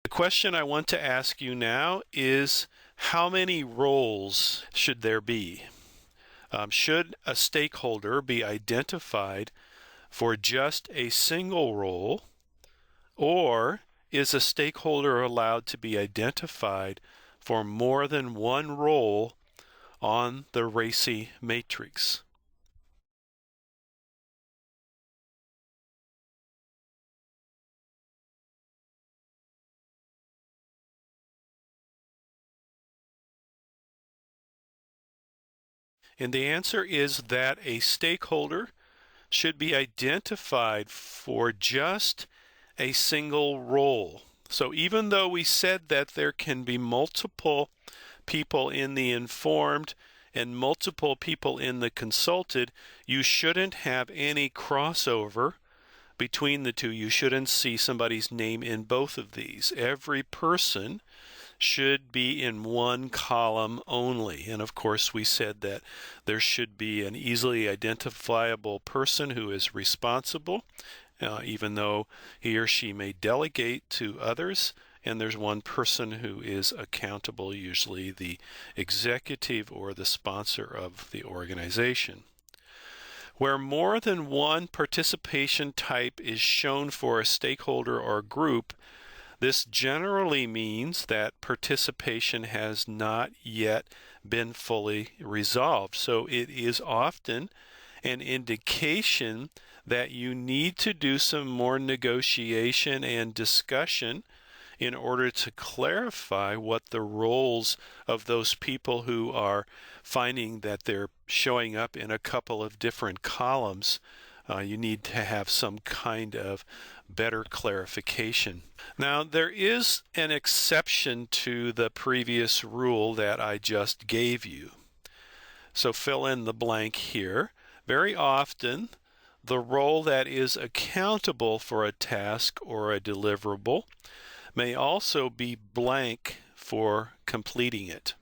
The question I want to ask you now is, how many roles should there be? Should a stakeholder be identified for just a single role, or is a stakeholder allowed to be identified for more than one role on the RACI matrix? And the answer is that a stakeholder should be identified for just a single role. So even though we said that there can be multiple people in the informed and multiple people in the consulted, you shouldn't have any crossover between the two. You shouldn't see somebody's name in both of these. Every person should be in one column only. And of course, we said that there should be an easily identifiable person who is responsible, even though he or she may delegate to others. And there's one person who is accountable, usually the executive or the sponsor of the organization. Where more than one participation type is shown for a stakeholder or group, this generally means that participation has not yet been fully resolved. So it is often an indication that you need to do some more negotiation and discussion in order to clarify what the roles of those people who are finding that they're showing up in a couple of different columns. You need to have some kind of better clarification. Now, there is an exception to the previous rule that I just gave you. So fill in the blank here. Very often, the role that is accountable for a task or a deliverable may also be blank for completing it.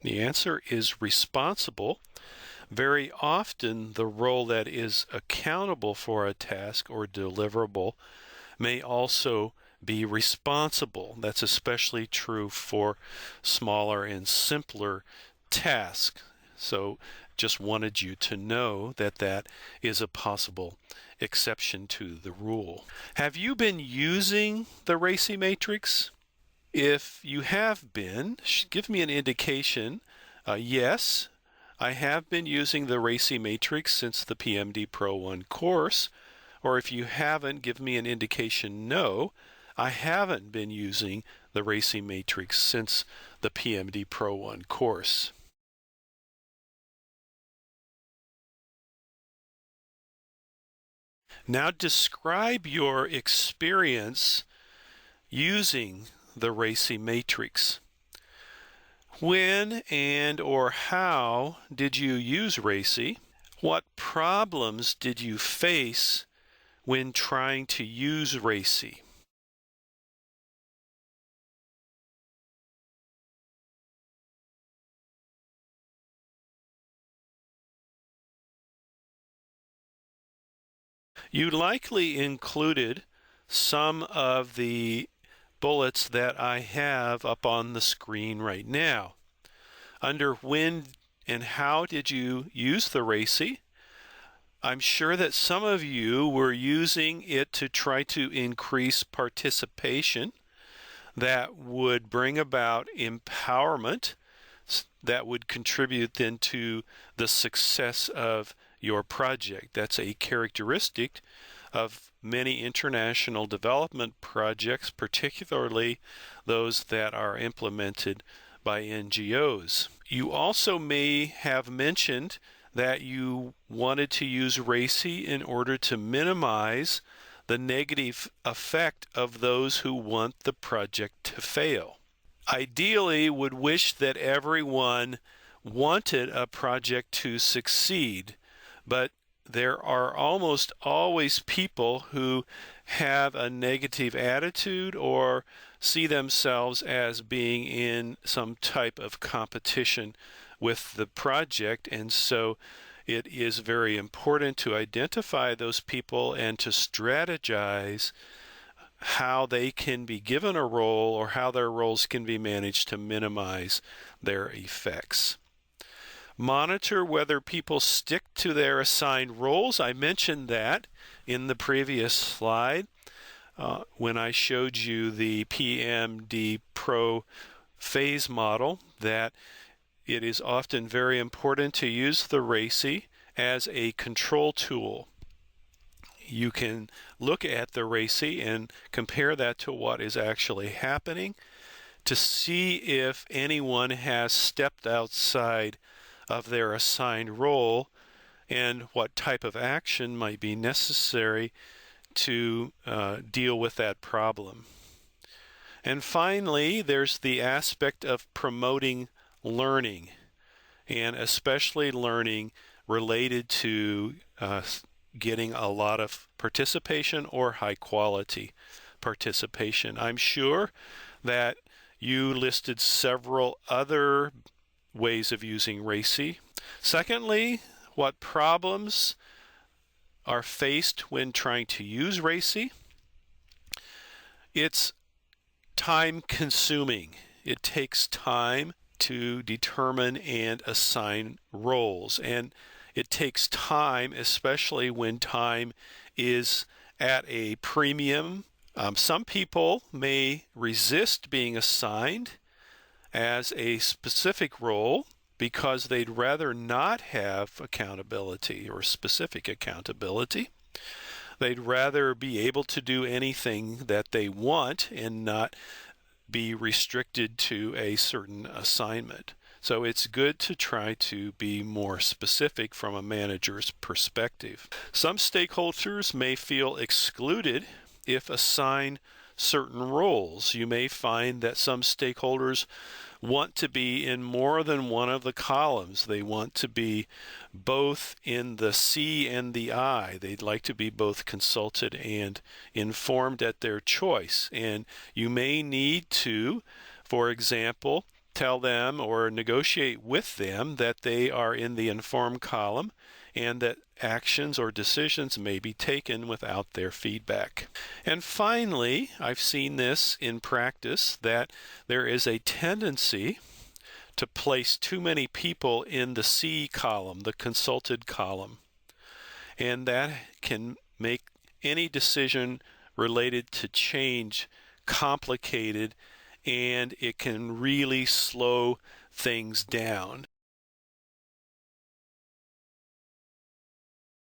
The answer is responsible. Very often, the role that is accountable for a task or deliverable may also be responsible. That's especially true for smaller and simpler tasks. So just wanted you to know that that is a possible exception to the rule. Have you been using the RACI matrix? If you have been, give me an indication. Yes, I have been using the RACI matrix since the PMDPro1 course. Or if you haven't, give me an indication. No, I haven't been using the RACI matrix since the PMDPro1 course. Now describe your experience using the RACI matrix. When and or how did you use RACI? What problems did you face when trying to use RACI? You likely included some of the bullets that I have up on the screen right now. Under when and how did you use the RACI? I'm sure that some of you were using it to try to increase participation that would bring about empowerment that would contribute then to the success of your project. That's a characteristic of many international development projects, particularly those that are implemented by NGOs. You also may have mentioned that you wanted to use RACI in order to minimize the negative effect of those who want the project to fail. Ideally, would wish that everyone wanted a project to succeed, but there are almost always people who have a negative attitude or see themselves as being in some type of competition with the project, and so it is very important to identify those people and to strategize how they can be given a role or how their roles can be managed to minimize their effects. Monitor whether people stick to their assigned roles. I mentioned that in the previous slide when I showed you the PMDPro phase model, that it is often very important to use the RACI as a control tool. You can look at the RACI and compare that to what is actually happening to see if anyone has stepped outside of their assigned role and what type of action might be necessary to deal with that problem. And finally, there's the aspect of promoting learning, and especially learning related to getting a lot of participation or high quality participation. I'm sure that you listed several other ways of using RACI. Secondly, what problems are faced when trying to use RACI? It's time consuming. It takes time to determine and assign roles, and it takes time, especially when time is at a premium. Some people may resist being assigned as a specific role because they'd rather not have accountability or specific accountability. They'd rather be able to do anything that they want and not be restricted to a certain assignment. So it's good to try to be more specific from a manager's perspective. Some stakeholders may feel excluded if assigned certain roles. You may find that some stakeholders want to be in more than one of the columns. They want to be both in the C and the I. They'd like to be both consulted and informed at their choice. And you may need to, for example, tell them or negotiate with them that they are in the informed column and that actions or decisions may be taken without their feedback. And finally, I've seen this in practice, that there is a tendency to place too many people in the C column, the consulted column. And that can make any decision related to change complicated, and it can really slow things down.